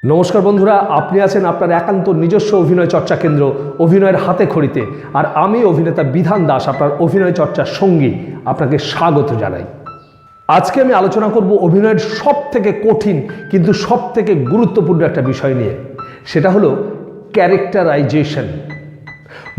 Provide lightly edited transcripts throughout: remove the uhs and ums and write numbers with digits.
নমস্কার বন্ধুরা, আপনি আছেন আপনার একান্ত নিজস্ব অভিনয় চর্চা কেন্দ্র অভিনয়ের হাতে খড়িতে। আর আমি অভিনেতা বিধান দাস, আপনার অভিনয় চর্চার সঙ্গী, আপনাকে স্বাগত জানাই। আজকে আমি আলোচনা করব অভিনয়ের সব থেকে কঠিন কিন্তু সব থেকে গুরুত্বপূর্ণ একটা বিষয় নিয়ে। সেটা হলো ক্যারেক্টারাইজেশন।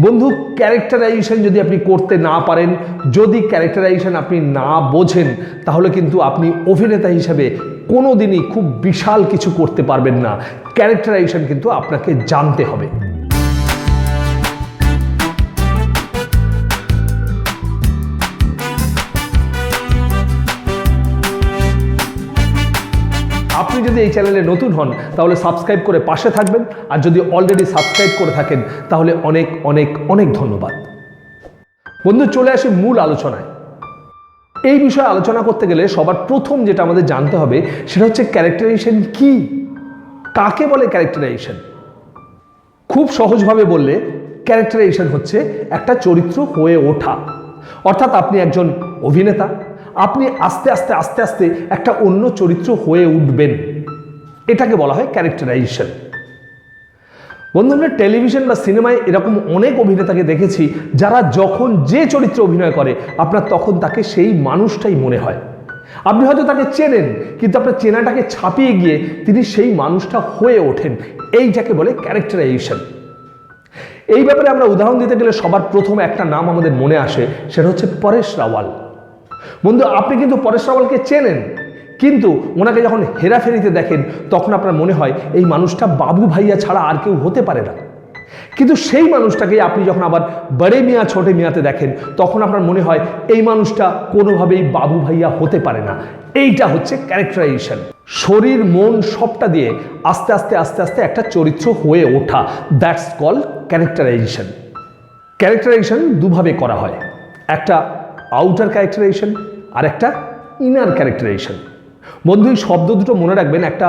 বন্ধু, ক্যারেক্টারাইজেশন যদি আপনি করতে না পারেন, যদি ক্যারেক্টারাইজেশন আপনি না বোঝেন, তাহলে কিন্তু আপনি অভিনেতা হিসেবে কোনো দিনই খুব বিশাল কিছু করতে পারবেন না। ক্যারেক্টারাইজেশন কিন্তু আপনাকে জানতে হবে। আপনি যদি এই চ্যানেলে নতুন হন তাহলে সাবস্ক্রাইব করে পাশে থাকবেন, আর যদি অলরেডি সাবস্ক্রাইব করে থাকেন তাহলে অনেক অনেক অনেক ধন্যবাদ। বন্ধু, চলে আসি মূল আলোচনায়। এই বিষয়ে আলোচনা করতে গেলে সবার প্রথম যেটা আমাদের জানতে হবে সেটা হচ্ছে ক্যারেক্টারাইজেশন কি, কাকে বলে ক্যারেক্টারাইজেশন। খুব সহজভাবে বললে ক্যারেক্টারাইজেশন হচ্ছে একটা চরিত্র হয়ে ওঠা। অর্থাৎ আপনি একজন অভিনেতা, আপনি আস্তে আস্তে আস্তে আস্তে একটা অন্য চরিত্র হয়ে উঠবেন, এটাকে বলা হয় ক্যারেক্টারাইজেশন। বন্ধু, আমরা টেলিভিশন বা সিনেমায় এরকম অনেক অভিনেতাকে দেখেছি যারা যখন যে চরিত্রে অভিনয় করে আপনার তখন তাকে সেই মানুষটাই মনে হয়। আপনি হয়তো তাকে চেনেন, কিন্তু আপনার চেনাটাকে ছাপিয়ে গিয়ে তিনি সেই মানুষটা হয়ে ওঠেন। এইটাকে বলে ক্যারেক্টারাইজেশন। এই ব্যাপারে আমরা উদাহরণ দিতে গেলে সবার প্রথম একটা নাম আমাদের মনে আসে, সেটা হচ্ছে পরেশ রাওয়াল। বন্ধু, আপনি কিন্তু পরেশ রাওয়ালকে চেনেন, কিন্তু ওনাকে যখন হেরাফেরিতে দেখেন তখন আপনার মনে হয় এই মানুষটা বাবু ভাইয়া ছাড়া আর কেউ হতে পারে না। কিন্তু সেই মানুষটাকে আপনি যখন আবার বড়ে মিয়া ছোটে মিয়াতে দেখেন তখন আপনার মনে হয় এই মানুষটা কোনোভাবেই বাবু ভাইয়া হতে পারে না। এইটা হচ্ছে ক্যারেক্টারাইজেশন। শরীর মন সবটা দিয়ে আস্তে আস্তে আস্তে আস্তে একটা চরিত্র হয়ে ওঠা, দ্যাটস কল্ড ক্যারেক্টারাইজেশন। ক্যারেক্টারাইজেশন দুভাবে করা হয়, একটা আউটার ক্যারেক্টারাইজেশন আর একটা ইনার ক্যারেক্টারাইজেশন। বন্ধু, এই শব্দ দুটো মনে রাখবেন, একটা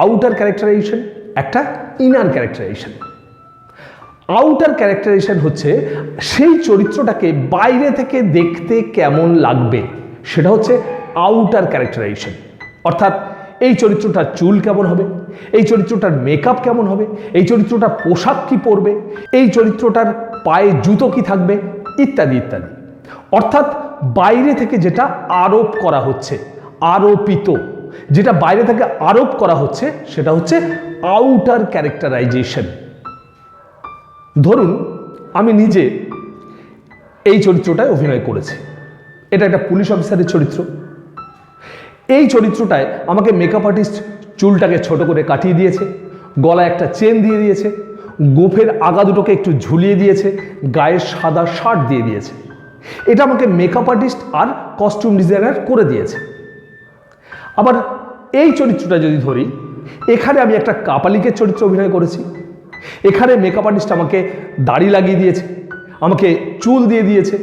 আউটার ক্যারেক্টারাইজেশন, একটা ইনার ক্যারেক্টারাইজেশন। আউটার ক্যারেক্টারাইজেশন হচ্ছে সেই চরিত্রটাকে বাইরে থেকে দেখতে কেমন লাগবে, সেটা হচ্ছে আউটার ক্যারেক্টারাইজেশন। অর্থাৎ এই চরিত্রটার চুল কেমন হবে, এই চরিত্রটার মেকআপ কেমন হবে, এই চরিত্রটার পোশাক কি পরবে, এই চরিত্রটার পায়ে জুতো কি থাকবে, ইত্যাদি ইত্যাদি। অর্থাৎ বাইরে থেকে যেটা আরোপ করা হচ্ছে, আরোপিত, যেটা বাইরে থেকে আরোপ করা হচ্ছে সেটা হচ্ছে আউটার ক্যারেক্টারাইজেশন। ধরুন আমি নিজে এই চরিত্রটায় অভিনয় করেছি। এটা একটা পুলিশ অফিসারের চরিত্র। এই চরিত্রটায় আমাকে মেকআপ আর্টিস্ট চুলটাকে ছোট করে কাটিয়ে দিয়েছে, গলায় একটা চেন দিয়ে দিয়েছে, গোফের আগা দুটোকে একটু ঝুলিয়ে দিয়েছে, গায়ে সাদা শার্ট দিয়ে দিয়েছে। এটা আমাকে মেকআপ আর্টিস্ট আর কস্টিউম ডিজাইনার করে দিয়েছে। আবার এই চরিত্রটা যদি ধরি, এখানে আমি একটা কাপালিকের চরিত্র অভিনয় করেছি। এখানে মেকআপ আর্টিস্ট আমাকে দাড়ি লাগিয়ে দিয়েছে, আমাকে চুল দিয়ে দিয়েছে,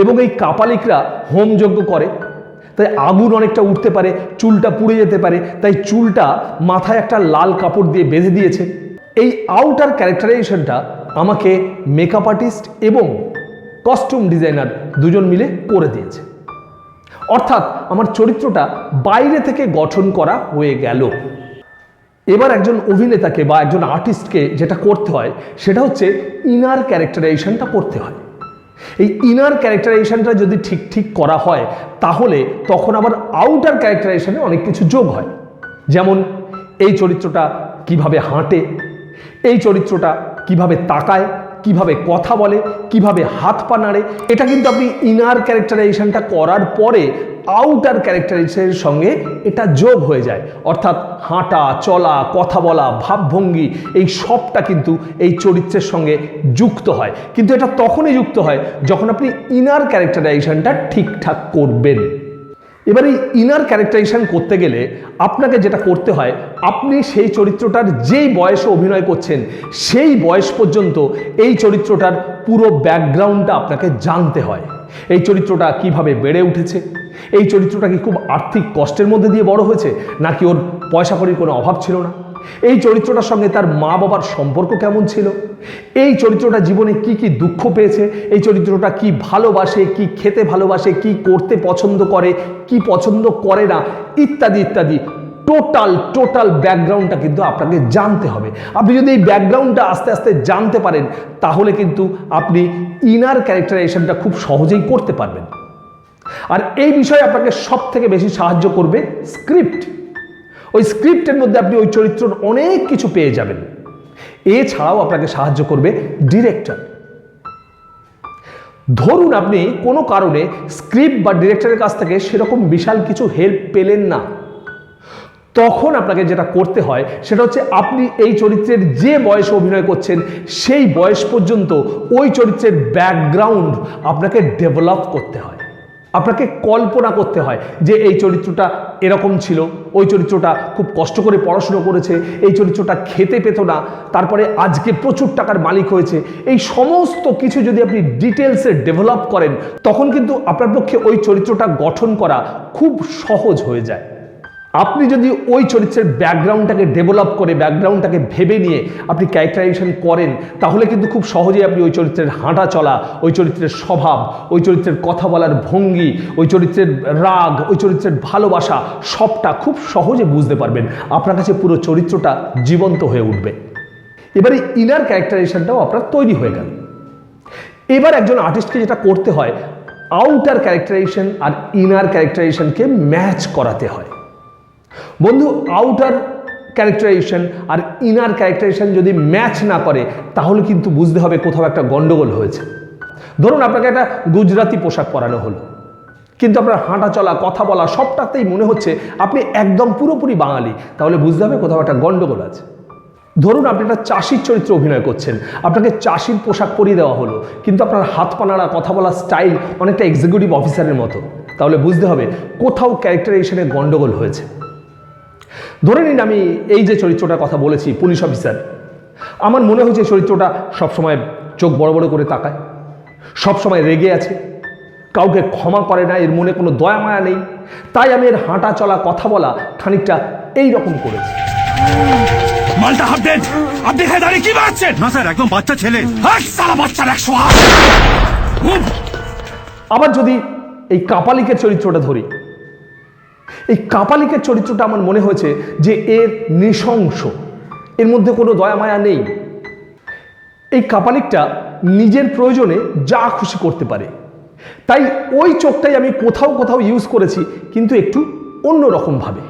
এবং এই কাপালিকরা হোমযজ্ঞ করে, তাই আগুন অনেকটা উঠতে পারে, চুলটা পুড়ে যেতে পারে, তাই চুলটা মাথায় একটা লাল কাপড় দিয়ে বেঁধে দিয়েছে। এই আউটার ক্যারেক্টারাইজেশনটা আমাকে মেকআপ আর্টিস্ট এবং কস্টিউম ডিজাইনার দুজন মিলে করে দিয়েছে। অর্থাৎ আমার চরিত্রটা বাইরে থেকে গঠন করা হয়ে গেল। এবার একজন অভিনেতাকে বা একজন আর্টিস্টকে যেটা করতে হয় সেটা হচ্ছে ইনার ক্যারেক্টারাইজেশনটা করতে হয়। এই ইনার ক্যারেক্টারাইজেশনটা যদি ঠিক ঠিক করা হয় তাহলে তখন আবার আউটার ক্যারেক্টারাইজেশনে অনেক কিছু যোগ হয়। যেমন এই চরিত্রটা কিভাবে হাঁটে, এই চরিত্রটা কিভাবে তাকায়, কিভাবে কথা বলে, কিভাবে হাত পা নাড়ে, এটা কিন্তু আপনি ইনার ক্যারেক্টারাইজেশনটা করার পরে আউটার ক্যারেক্টারাইজেশনের সঙ্গে এটা যোগ হয়ে যায়। অর্থাৎ হাঁটা, চলা, কথা বলা, ভাবভঙ্গি, এই সবটা কিন্তু এই চরিত্রের সঙ্গে যুক্ত হয়। কিন্তু এটা তখনই যুক্ত হয় যখন আপনি ইনার ক্যারেক্টারাইজেশনটা ঠিকঠাক করবেন। এবার এই ইনার ক্যারেক্টারাইজেশন করতে গেলে আপনাকে যেটা করতে হয়, আপনি সেই চরিত্রটার যেই বয়সে অভিনয় করছেন সেই বয়স পর্যন্ত এই চরিত্রটার পুরো ব্যাকগ্রাউন্ডটা আপনাকে জানতে হয়। এই চরিত্রটা কিভাবে বেড়ে উঠেছে, এই চরিত্রটা কি খুব আর্থিক কষ্টের মধ্যে দিয়ে বড় হয়েছে, নাকি ওর পয়সা কড়ির কোনো অভাব ছিল না, এই চরিত্রটার সঙ্গে তার মা বাবার সম্পর্ক কেমন ছিল, এই চরিত্রটা জীবনে কি কি দুঃখ পেয়েছে, এই চরিত্রটা কি ভালোবাসে, কি খেতে ভালোবাসে, কি করতে পছন্দ করে, কি পছন্দ করে না, ইত্যাদি ইত্যাদি টোটাল ব্যাকগ্রাউন্ডটা কিন্তু আপনাকে জানতে হবে। আপনি যদি এই ব্যাকগ্রাউন্ডটা আস্তে আস্তে জানতে পারেন তাহলে কিন্তু আপনি ইনার ক্যারেক্টারাইজেশনটা খুব সহজেই করতে পারবেন। আর এই বিষয়ে আপনাকে সব থেকে বেশি সাহায্য করবে স্ক্রিপ্ট। ওই স্ক্রিপ্টের মধ্যে আপনি ওই চরিত্রের অনেক কিছু পেয়ে যাবেন। এছাড়াও আপনাকে সাহায্য করবে ডিরেক্টর। ধরুন আপনি কোনো কারণে স্ক্রিপ্ট বা ডিরেক্টরের কাছ থেকে সেরকম বিশাল কিছু হেল্প পেলেন না, তখন আপনাকে যেটা করতে হয় সেটা হচ্ছে আপনি এই চরিত্রের যে বয়সে অভিনয় করছেন সেই বয়স পর্যন্ত ওই চরিত্রের ব্যাকগ্রাউন্ড আপনাকে ডেভেলপ করতে হয়। আপনাকে কল্পনা করতে হয় যে এই চরিত্রটা এরকম ছিল, ওই চরিত্রটা খুব কষ্ট করে পড়াশুনো করেছে, এই চরিত্রটা খেতে পেত না, তারপরে আজকে প্রচুর টাকার মালিক হয়েছে। এই সমস্ত কিছু যদি আপনি ডিটেলসে ডেভেলপ করেন তখন কিন্তু আপনার পক্ষে ওই চরিত্রটা গঠন করা খুব সহজ হয়ে যায়। আপনি যদি ওই চরিত্রের ব্যাকগ্রাউন্ডটাকে ডেভেলপ করে ব্যাকগ্রাউন্ডটাকে ভেবে নিয়ে আপনি ক্যারেক্টারাইজেশন করেন তাহলে কিন্তু খুব সহজেই আপনি ওই চরিত্রের হাঁটা চলা, ওই চরিত্রের স্বভাব, ওই চরিত্রের কথা বলার ভঙ্গি, ওই চরিত্রের রাগ, ওই চরিত্রের ভালোবাসা সবটা খুব সহজে বুঝতে পারবেন। আপনার কাছে পুরো চরিত্রটা জীবন্ত হয়ে উঠবে। এবারে ইনার ক্যারেক্টারাইজেশনটাও আপনার তৈরি হয়ে গেল। এবার একজন আর্টিস্টকে যেটা করতে হয় আউটার ক্যারেক্টারাইজেশন আর ইনার ক্যারেক্টারাইজেশনকে ম্যাচ করাতে হয়। বন্ধু, আউটার ক্যারেক্টারাইজেশন আর ইনার ক্যারেক্টারাইজেশন যদি ম্যাচ না করে তাহলে কিন্তু বুঝতে হবে কোথাও একটা গন্ডগোল হয়েছে। ধরুন আপনাকে একটা গুজরাটি পোশাক পরানো হলো, কিন্তু আপনার হাঁটা চলা, কথা বলা সবটাতেই মনে হচ্ছে আপনি একদম পুরোপুরি বাঙালি, তাহলে বুঝতে হবে কোথাও একটা গন্ডগোল আছে। ধরুন আপনি একটা চাষির চরিত্রে অভিনয় করছেন, আপনাকে চাষির পোশাক পরিয়ে দেওয়া হলো, কিন্তু আপনার হাত পা নাড়া, কথা বলার স্টাইল অনেকটা এক্সিকিউটিভ অফিসারের মতো, তাহলে বুঝতে হবে কোথাও ক্যারেক্টারাইজেশনে গন্ডগোল হয়েছে। ধরে নিন আমি এই যে চরিত্রটার কথা বলেছি পুলিশ অফিসার, আমার মনে হয়েছে চরিত্রটা সবসময় চোখ বড় বড় করে তাকায়, সবসময় রেগে আছে, কাউকে ক্ষমা করে না, এর মনে কোনো দয়া মায়া নেই, তাই আমি এর হাঁটা চলা, কথা বলা খানিকটা এই রকম করেছি। মালটা হাত দেন, আপনি এখানে দাঁড়িয়ে কি বাড়াচ্ছেন? না স্যার, একদম বাচ্চা ছেলে। সালা বাচ্চার 108। আবার যদি এই কাপালিকের চরিত্রটা ধরি, এই কাপালিকের চরিত্রটা আমার মনে হয়েছে যে এর নৃশংস, এর মধ্যে কোনো দয়া মায়া নেই। এই কাপালিকটা নিজের প্রয়োজনে যা খুশি করতে পারে, তাই ওই চোখটাই আমি কোথাও কোথাও ইউজ করেছি, কিন্তু একটু অন্যরকম ভাবে।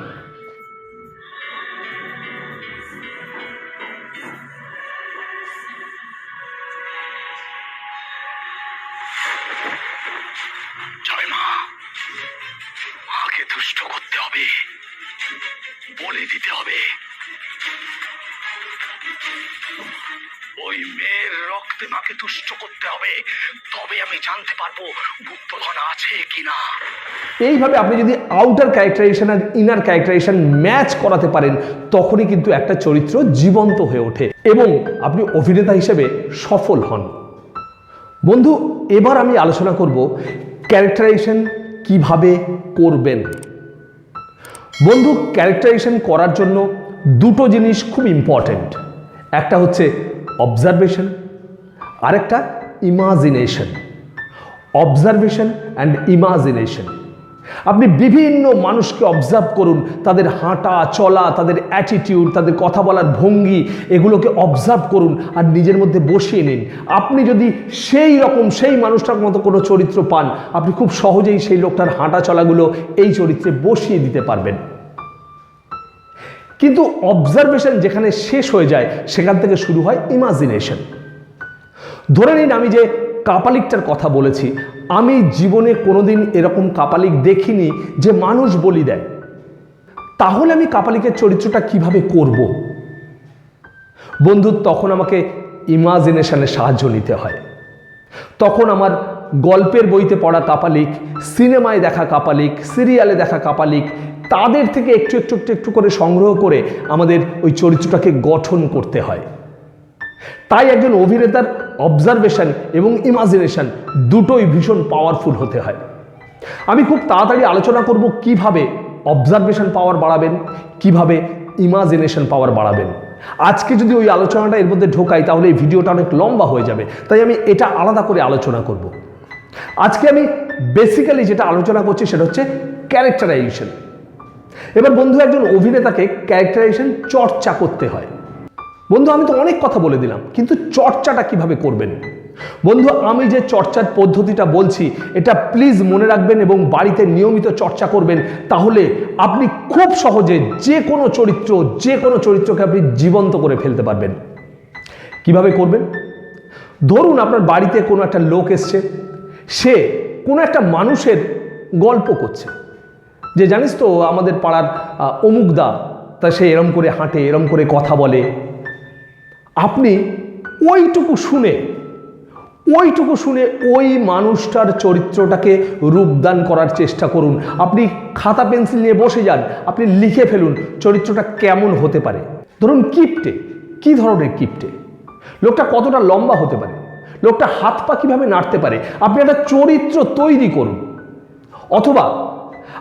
মাকে তুষ্ট করতে হবে, বলে দিতে হবে ওই মেয়ের রক্তে মাকে তুষ্ট করতে হবে, তবে আমি জানতে পারবো গুপ্তধন আছে কিনা। এইভাবে আপনি যদি আউটার ক্যারেক্টারাইজেশন আর ইনার ক্যারেক্টারাইজেশন ম্যাচ করাতে পারেন তখনই কিন্তু একটা চরিত্র জীবন্ত হয়ে ওঠে এবং আপনি অভিনেতা হিসেবে সফল হন। বন্ধু, এবার আমি আলোচনা করব ক্যারেক্টারাইজেশন কিভাবে করবেন। বন্ধু, ক্যারেক্টারাইজেশন করার জন্য দুটো জিনিস খুব ইম্পর্টেন্ট, একটা হচ্ছে অবজারভেশন আর একটা ইমাজিনেশন। Observation and imagination. আপনি বিভিন্ন মানুষকে অবজার্ভ করুন, তাদের হাঁটা চলা, তাদের অ্যাটিটিউড, তাদের কথা বলার ভঙ্গি, এগুলোকে অবজার্ভ করুন আর নিজের মধ্যে বসিয়ে নিন। আপনি যদি সেই রকম সেই মানুষটার মতো কোনো চরিত্র পান, আপনি খুব সহজেই সেই লোকটার হাঁটা চলাগুলো এই চরিত্রে বসিয়ে দিতে পারবেন। কিন্তু অবজারভেশন যেখানে শেষ হয়ে যায় সেখান থেকে শুরু হয় ইমাজিনেশন। ধরে নিন আমি যে কাপালিকটার কথা বলেছি, আমি জীবনে কোনোদিন এরকম কাপালিক দেখিনি যে মানুষ বলি দেয়, তাহলে আমি কাপালিকের চরিত্রটা কিভাবে করব? বন্ধু, তখন আমাকে ইমাজিনেশনের সাহায্য নিতে হয়। তখন আমার গল্পের বইতে পড়া কাপালিক, সিনেমায় দেখা কাপালিক, সিরিয়ালে দেখা কাপালিক, তাদের থেকে একটু একটু একটু একটু করে সংগ্রহ করে আমাদের ওই চরিত্রটাকে গঠন করতে হয়। তাই একজন অভিনেতার অবজারভেশন এবং ইমাজিনেশন দুটোই ভীষণ পাওয়ারফুল হতে হয়। আমি খুব তাড়াতাড়ি আলোচনা করব কিভাবে অবজারভেশন পাওয়ার বাড়াবেন, কিভাবে ইমাজিনেশন পাওয়ার বাড়াবেন। আজকে যদি ওই আলোচনাটা এর মধ্যে ঢোকাই তাহলে এই ভিডিওটা অনেক লম্বা হয়ে যাবে, তাই আমি এটা আলাদা করে আলোচনা করব। আজকে আমি বেসিক্যালি যেটা আলোচনা করছি সেটা হচ্ছে ক্যারেক্টারাইজেশন। এবার বন্ধু, একজন অভিনেতাকে ক্যারেক্টারাইজেশন চর্চা করতে হয়। বন্ধু, আমি তো অনেক কথা বলে দিলাম, কিন্তু চর্চাটা কিভাবে করবেন? বন্ধু, আমি যে চর্চার পদ্ধতিটা বলছি এটা প্লিজ মনে রাখবেন এবং বাড়িতে নিয়মিত চর্চা করবেন। তাহলে আপনি খুব সহজে যে কোনো চরিত্রকে আপনি জীবন্ত করে ফেলতে পারবেন। কিভাবে করবেন? ধরুন আপনার বাড়িতে কোনো একটা লোক এসছে, সে কোনো একটা মানুষের গল্প করছে, যে জানিস তো আমাদের পাড়ার অমুকদা, তা সে এরম করে হাঁটে, এরম করে কথা বলে। আপনি ওইটুকু শুনে ওই মানুষটার চরিত্রটাকে রূপদান করার চেষ্টা করুন। আপনি খাতা পেন্সিল নিয়ে বসে যান, আপনি লিখে ফেলুন চরিত্রটা কেমন হতে পারে। ধরুন কিপ্টে, কি ধরনের কিপ্টে, লোকটা কতটা লম্বা হতে পারে, লোকটা হাত পা কিভাবে নাড়তে পারে, আপনি একটা চরিত্র তৈরি করুন। অথবা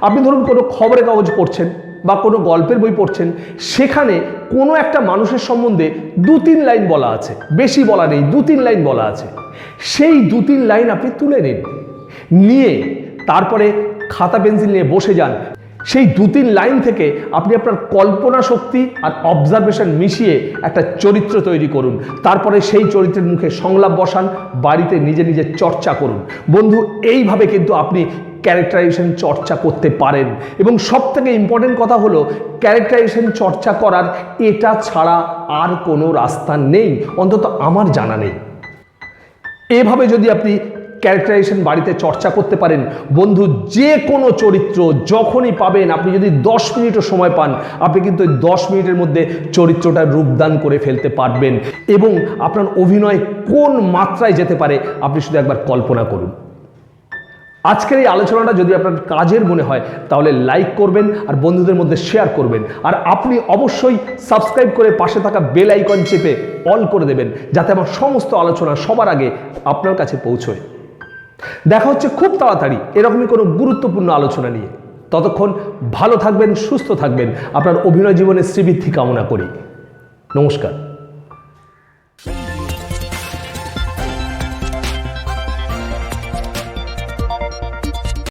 আপনি ধরুন কোনো খবরের কাগজ পড়ছেন বা কোনো গল্পের বই পড়ছেন, সেখানে কোনো একটা মানুষের সম্বন্ধে 2-3 লাইন বলা আছে, বেশি বলা নেই, 2-3 লাইন বলা আছে। সেই 2-3 লাইন আপনি তুলে নিয়ে তারপরে খাতা পেন্সিল নিয়ে বসে যান। সেই 2-3 লাইন থেকে আপনি আপনার কল্পনা শক্তি আর অবজারভেশন মিশিয়ে একটা চরিত্র তৈরি করুন। তারপরে সেই চরিত্রের মুখে সংলাপ বসান, বাড়িতে নিজে নিজে চর্চা করুন। বন্ধু, এইভাবে কিন্তু আপনি ক্যারেক্টারাইজেশন চর্চা করতে পারেন। এবং সবথেকে ইম্পর্টেন্ট কথা হলো, ক্যারেক্টারাইজেশন চর্চা করার এটা ছাড়া আর কোনো রাস্তা নেই, অন্তত আমার জানা নেই। এভাবে যদি আপনি ক্যারেক্টারাইজেশন বাড়িতে চর্চা করতে পারেন, বন্ধু, যে কোনো চরিত্র যখনই পাবেন, আপনি যদি 10 মিনিটও সময় পান, আপনি কিন্তু ওই 10 মিনিটের মধ্যে চরিত্রটা রূপদান করে ফেলতে পারবেন। এবং আপনার অভিনয় কোন মাত্রায় যেতে পারে আপনি শুধু একবার কল্পনা করুন। আজকের এই আলোচনাটা যদি আপনার কাজের মনে হয় তাহলে লাইক করবেন আর বন্ধুদের মধ্যে শেয়ার করবেন। আর আপনি অবশ্যই সাবস্ক্রাইব করে পাশে থাকা বেল আইকন চেপে অল করে দেবেন, যাতে আমার সমস্ত আলোচনা সবার আগে আপনার কাছে পৌঁছয়। দেখা হচ্ছে খুব তাড়াতাড়ি এরকমই কোনো গুরুত্বপূর্ণ আলোচনা নিয়ে। ততক্ষণ ভালো থাকবেন, সুস্থ থাকবেন। আপনার অভিনয় জীবনের শ্রীবৃদ্ধি কামনা করি। নমস্কার।